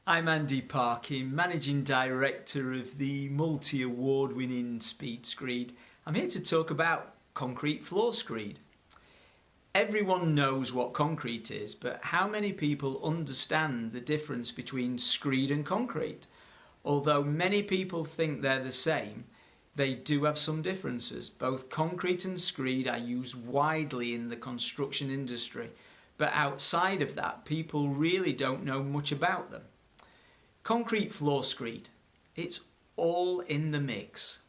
I'm Andy Parkin, Managing Director of the Multi-Award Winning Speed Screed. I'm here to talk about Concrete Floor Screed. Everyone knows what concrete is, but how many people understand the difference between screed and concrete? Although many people think they're the same, they do have some differences. Both concrete and screed are used widely in the construction industry, but outside of that, people really don't know much about them. Concrete floor screed, it's all in the mix.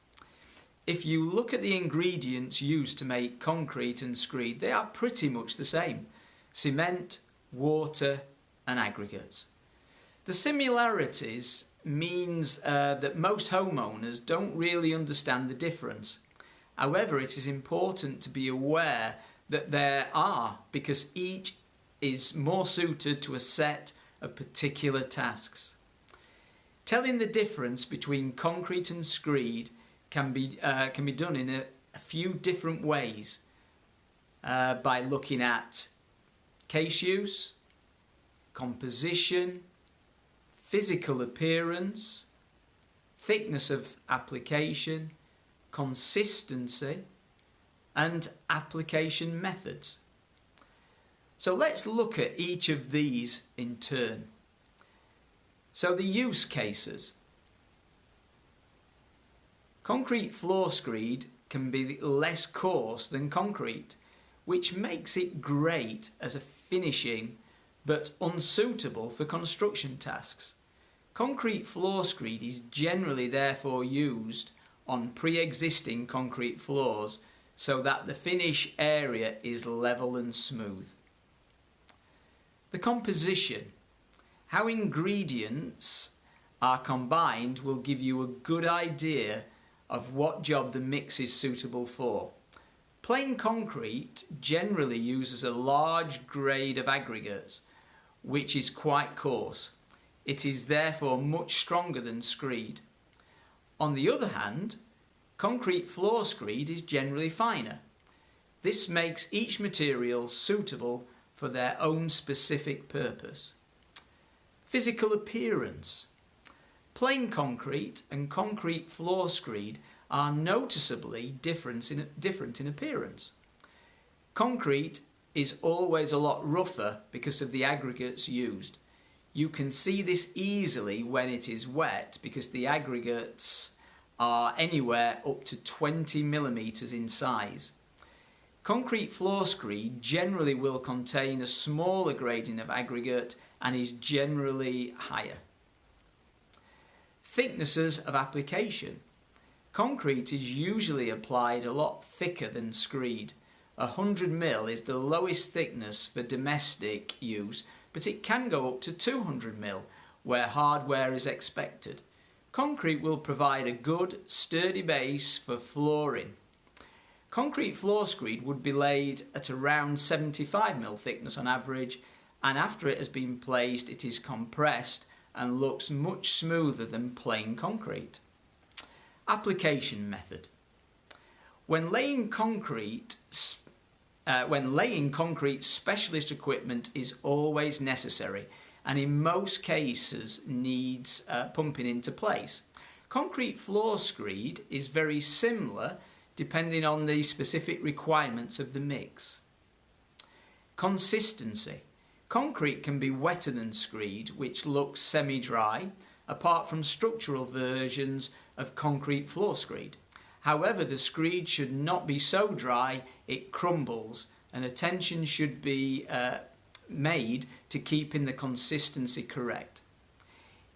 If you look at the ingredients used to make concrete and screed, they are pretty much the same: cement, water and aggregates. The similarities means that most homeowners don't really understand the difference. However, it is important to be aware that there are, because each is more suited to a set of particular tasks. Telling the difference between concrete and screed can be done in a few different ways by looking at case use, composition, physical appearance, thickness of application, consistency, and application methods. So let's look at each of these in turn. So the use cases. Concrete floor screed can be less coarse than concrete, which makes it great as a finishing but unsuitable for construction tasks. Concrete floor screed is generally therefore used on pre-existing concrete floors so that the finish area is level and smooth. The composition. How ingredients are combined will give you a good idea of what job the mix is suitable for. Plain concrete generally uses a large grade of aggregates, which is quite coarse. It is therefore much stronger than screed. On the other hand, concrete floor screed is generally finer. This makes each material suitable for their own specific purpose. Physical appearance. Plain concrete and concrete floor screed are noticeably different in appearance. Concrete is always a lot rougher because of the aggregates used. You can see this easily when it is wet because the aggregates are anywhere up to 20 millimeters in size. Concrete floor screed generally will contain a smaller grading of aggregate and is generally higher. Thicknesses of application. Concrete is usually applied a lot thicker than screed. 100 mil is the lowest thickness for domestic use, but it can go up to 200 mil where hardware is expected. Concrete will provide a good, sturdy base for flooring. Concrete floor screed would be laid at around 75 mil thickness on average, and after it has been placed it is compressed and looks much smoother than plain concrete. Application method. When laying concrete, specialist equipment is always necessary and in most cases needs pumping into place. Concrete floor screed is very similar depending on the specific requirements of the mix. Consistency. Concrete can be wetter than screed, which looks semi-dry, apart from structural versions of concrete floor screed. However, the screed should not be so dry it crumbles, and attention should be made to keeping the consistency correct.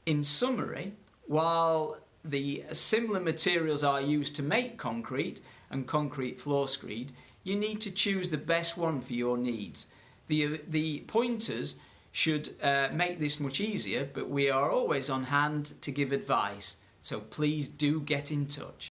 In summary, while the similar materials are used to make concrete and concrete floor screed, you need to choose the best one for your needs. The pointers should make this much easier, but we are always on hand to give advice, so please do get in touch.